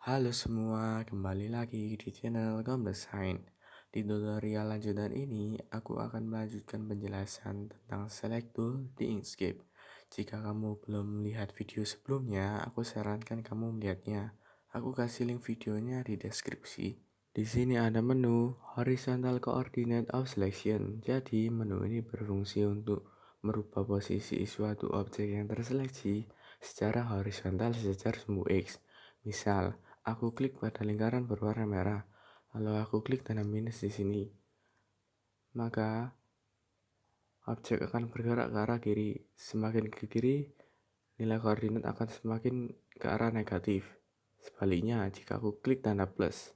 Halo semua, kembali lagi di channel Comdesign. Di tutorial lanjutan ini, aku akan melanjutkan penjelasan tentang select tool di Inkscape. Jika kamu belum melihat video sebelumnya, aku sarankan kamu melihatnya. Aku kasih link videonya di deskripsi. Di sini ada menu Horizontal Coordinate of Selection. Jadi, menu ini berfungsi untuk merubah posisi suatu objek yang terseleksi secara horizontal sejajar sumbu X. Misal, aku klik pada lingkaran berwarna merah, lalu aku klik tanda minus di sini. Maka objek akan bergerak ke arah kiri. Semakin ke kiri, nilai koordinat akan semakin ke arah negatif. Sebaliknya, jika aku klik tanda plus,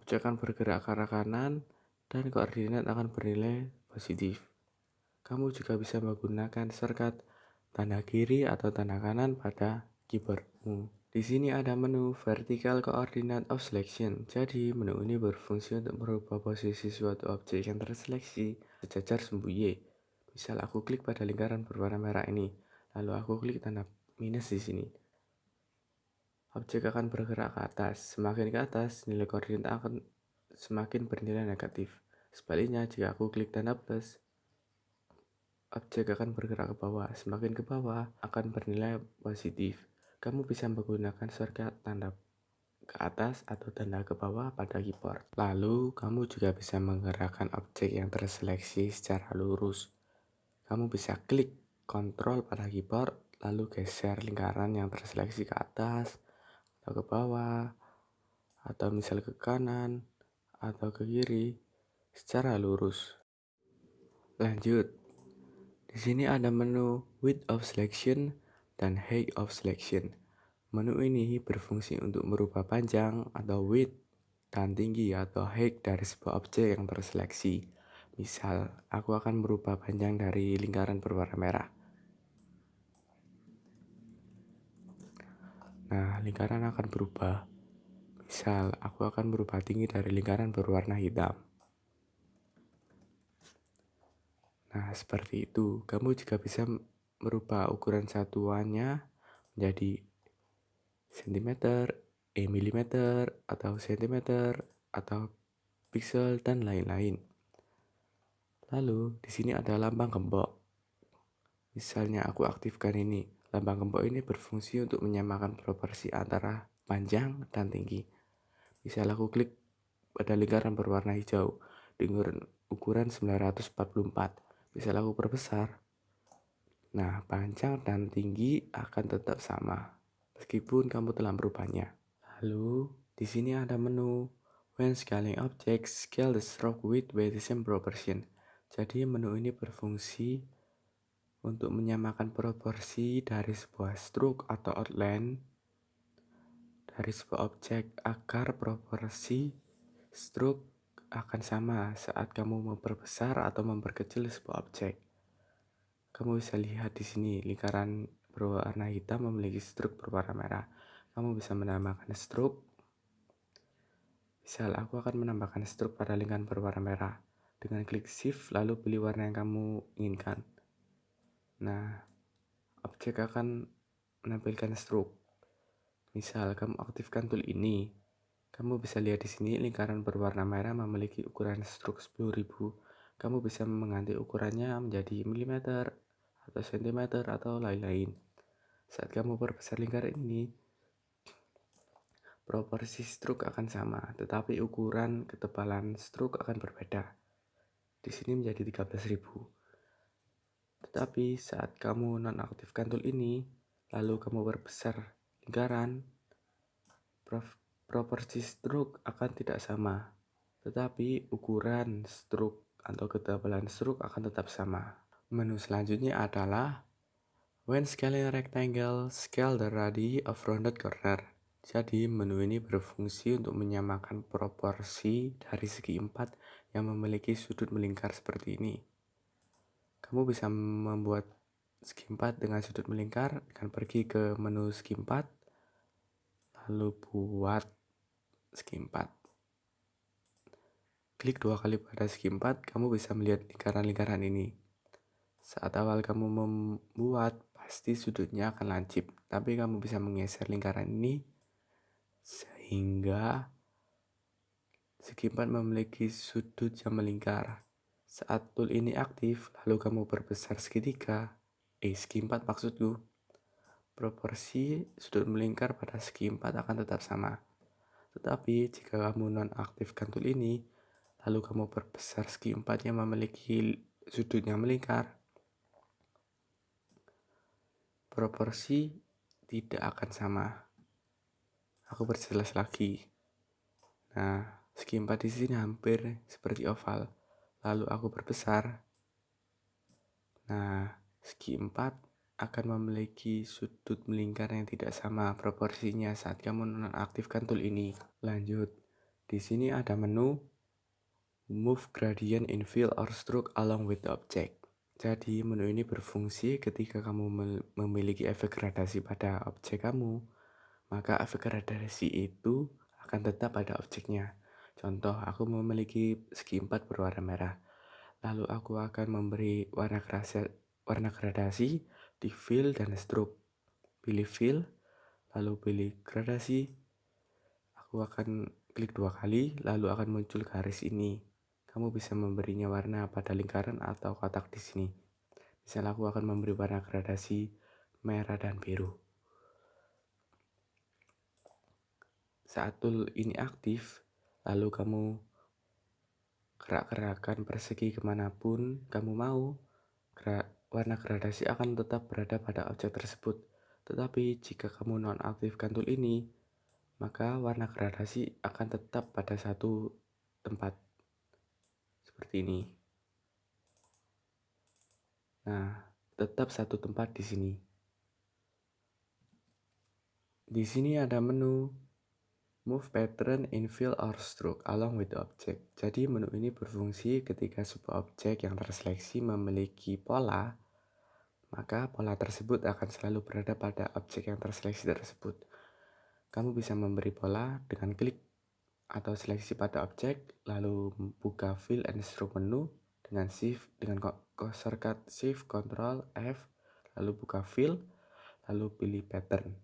objek akan bergerak ke arah kanan dan koordinat akan bernilai positif. Kamu juga bisa menggunakan shortcut tanda kiri atau tanda kanan pada keyboardmu. Di sini ada menu Vertical Coordinate of Selection. Jadi, menu ini berfungsi untuk merubah posisi suatu objek yang terseleksi sejajar sumbu Y. Misal aku klik pada lingkaran berwarna merah ini, lalu aku klik tanda minus di sini. Objek akan bergerak ke atas. Semakin ke atas, nilai koordinat akan semakin bernilai negatif. Sebaliknya, jika aku klik tanda plus, objek akan bergerak ke bawah. Semakin ke bawah akan bernilai positif. Kamu bisa menggunakan shortcut tanda ke atas atau tanda ke bawah pada keyboard. Lalu, kamu juga bisa menggerakkan objek yang terseleksi secara lurus. Kamu bisa klik Ctrl pada keyboard, lalu geser lingkaran yang terseleksi ke atas atau ke bawah, atau misal ke kanan atau ke kiri secara lurus. Lanjut, di sini ada menu Width of Selection dan Height of Selection. Menu ini berfungsi untuk merubah panjang atau width dan tinggi atau height dari sebuah objek yang terseleksi. Misal, aku akan merubah panjang dari lingkaran berwarna merah. Nah, lingkaran akan berubah. Misal, aku akan merubah tinggi dari lingkaran berwarna hitam. Nah, seperti itu. Kamu juga bisa merubah ukuran satuannya menjadi sentimeter, milimeter, atau sentimeter, atau pixel, dan lain-lain. Lalu, di sini ada lambang gembok. Misalnya aku aktifkan ini. Lambang gembok ini berfungsi untuk menyamakan proporsi antara panjang dan tinggi. Misal aku klik pada lingkaran berwarna hijau dengan ukuran 944. Misal aku perbesar. Nah, panjang dan tinggi akan tetap sama meskipun kamu telah merubahnya. Lalu, di sini ada menu When scaling objects, scale the stroke width by the same proportion. Jadi menu ini berfungsi untuk menyamakan proporsi dari sebuah stroke atau outline dari sebuah objek agar proporsi stroke akan sama saat kamu memperbesar atau memperkecil sebuah objek. Kamu bisa lihat di sini lingkaran berwarna hitam memiliki stroke berwarna merah. Kamu bisa menambahkan stroke. Misal aku akan menambahkan stroke pada lingkaran berwarna merah. Dengan klik shift lalu pilih warna yang kamu inginkan. Nah, objek akan menampilkan stroke. Misal kamu aktifkan tool ini, kamu bisa lihat di sini lingkaran berwarna merah memiliki ukuran stroke 10.000. Kamu bisa mengganti ukurannya menjadi milimeter atau sentimeter atau lain-lain. Saat kamu perbesar lingkaran ini, proporsi stroke akan sama, tetapi ukuran ketebalan stroke akan berbeda. Di sini menjadi 13.000. Tetapi saat kamu nonaktifkan tool ini, lalu kamu perbesar lingkaran, proporsi stroke akan tidak sama, tetapi ukuran stroke atau ketebalan stroke akan tetap sama. Menu selanjutnya adalah When scaling rectangle, scale the radii of rounded corner. Jadi menu ini berfungsi untuk menyamakan proporsi dari segi empat yang memiliki sudut melingkar seperti ini. Kamu bisa membuat segi empat dengan sudut melingkar dengan pergi ke menu segi empat, lalu buat segi empat. Klik 2 kali pada segi empat, kamu bisa melihat lingkaran-lingkaran ini. Saat awal kamu membuat, pasti sudutnya akan lancip, tapi kamu bisa menggeser lingkaran ini hingga segi 4 memiliki sudut yang melingkar. Saat tool ini aktif, lalu kamu perbesar segitiga, segi 4 maksudku, proporsi sudut melingkar pada segi 4 akan tetap sama. Tetapi jika kamu nonaktifkan tool ini, lalu kamu perbesar segi 4 yang memiliki sudut yang melingkar, proporsi tidak akan sama. Aku perjelas lagi. Nah, segi 4 di sini hampir seperti oval. Lalu aku perbesar. Nah, segi 4 akan memiliki sudut melingkar yang tidak sama proporsinya saat kamu nonaktifkan tool ini. Lanjut. Di sini ada menu Move Gradient in Fill or Stroke along with the object. Jadi, menu ini berfungsi ketika kamu memiliki efek gradasi pada objek kamu, maka efek gradasi itu akan tetap pada objeknya. Contoh, aku memiliki segi 4 berwarna merah. Lalu aku akan memberi warna gradasi di fill dan stroke. Pilih fill, lalu pilih gradasi. Aku akan klik 2 kali, lalu akan muncul garis ini. Kamu bisa memberinya warna pada lingkaran atau kotak di sini. Misal aku akan memberi warna gradasi merah dan biru. Saat tool ini aktif, lalu kamu gerak-gerakan persegi kemanapun kamu mau, warna gradasi akan tetap berada pada objek tersebut. Tetapi jika kamu nonaktifkan tool ini, maka warna gradasi akan tetap pada satu tempat. Seperti ini. Nah, tetap satu tempat di sini. Di sini ada menu Move Pattern in Fill or Stroke along with the object. Jadi menu ini berfungsi ketika sebuah objek yang terseleksi memiliki pola, maka pola tersebut akan selalu berada pada objek yang terseleksi tersebut. Kamu bisa memberi pola dengan klik atau seleksi pada objek, lalu buka Fill and Stroke menu dengan shortcut Shift Ctrl F, lalu buka Fill, lalu pilih Pattern.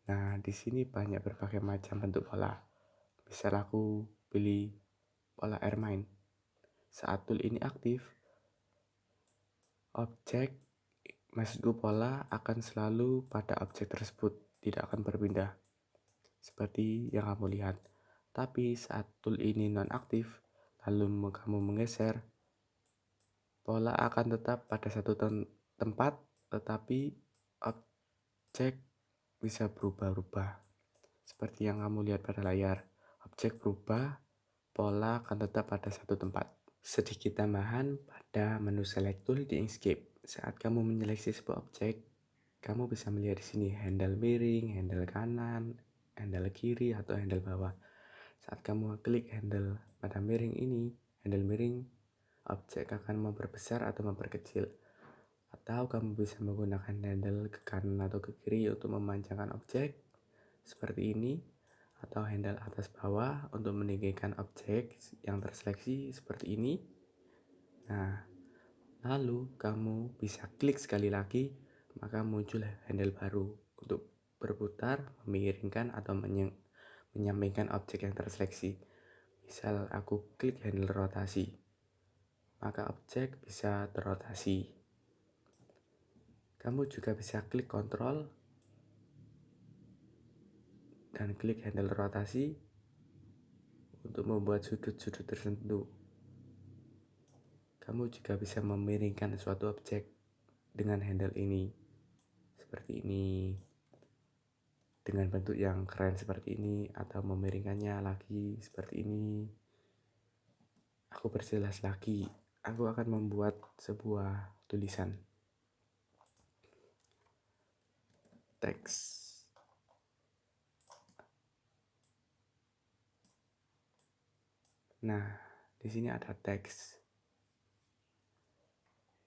Nah, di sini banyak berbagai macam bentuk pola. Misal aku pilih pola airmine. Saat tool ini aktif, maksudku pola akan selalu pada objek tersebut, tidak akan berpindah. Seperti yang kamu lihat. Tapi saat tool ini nonaktif, lalu kamu menggeser, pola akan tetap pada satu tempat, tetapi objek bisa berubah-ubah. Seperti yang kamu lihat pada layar, objek berubah, pola akan tetap pada satu tempat. Sedikit tambahan pada menu Select Tool di Inkscape. Saat kamu menyeleksi sebuah objek, kamu bisa melihat di sini handle miring, handle kanan, handle kiri, atau handle bawah. Saat kamu klik handle pada miring ini, handle miring, objek akan memperbesar atau memperkecil. Atau kamu bisa menggunakan handle ke kanan atau ke kiri untuk memanjangkan objek, seperti ini, atau handle atas bawah untuk meninggikan objek yang terseleksi seperti ini. Nah, lalu kamu bisa klik sekali lagi, maka muncul handle baru untuk berputar, memiringkan, atau menyampingkan objek yang terseleksi. Misal aku klik handle rotasi, maka objek bisa terrotasi. Kamu juga bisa klik kontrol dan klik handle rotasi untuk membuat sudut-sudut tertentu. Kamu juga bisa memiringkan suatu objek dengan handle ini, seperti ini, dengan bentuk yang keren seperti ini, atau memiringkannya lagi seperti ini. Aku perjelas lagi, aku akan membuat sebuah tulisan teks. Nah, di sini ada teks.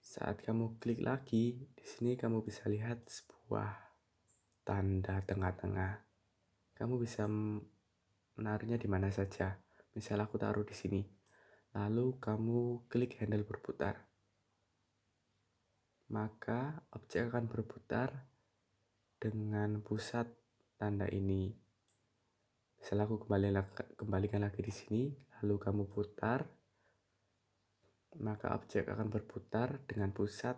Saat kamu klik lagi, di sini kamu bisa lihat sebuah tanda tengah-tengah. Kamu bisa menaruhnya di mana saja. Misal aku taruh di sini. Lalu kamu klik handle berputar. Maka objek akan berputar dengan pusat tanda ini. Setelah aku kembalikan lagi di sini, lalu kamu putar, maka objek akan berputar dengan pusat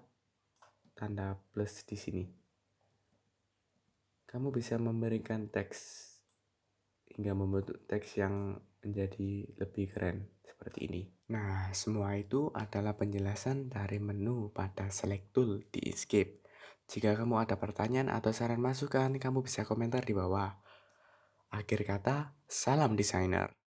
tanda plus di sini. Kamu bisa memberikan teks hingga membentuk teks yang menjadi lebih keren seperti ini. Nah, semua itu adalah penjelasan dari menu pada Select Tool di Inkscape. Jika kamu ada pertanyaan atau saran masukan, kamu bisa komentar di bawah. Akhir kata, salam desainer.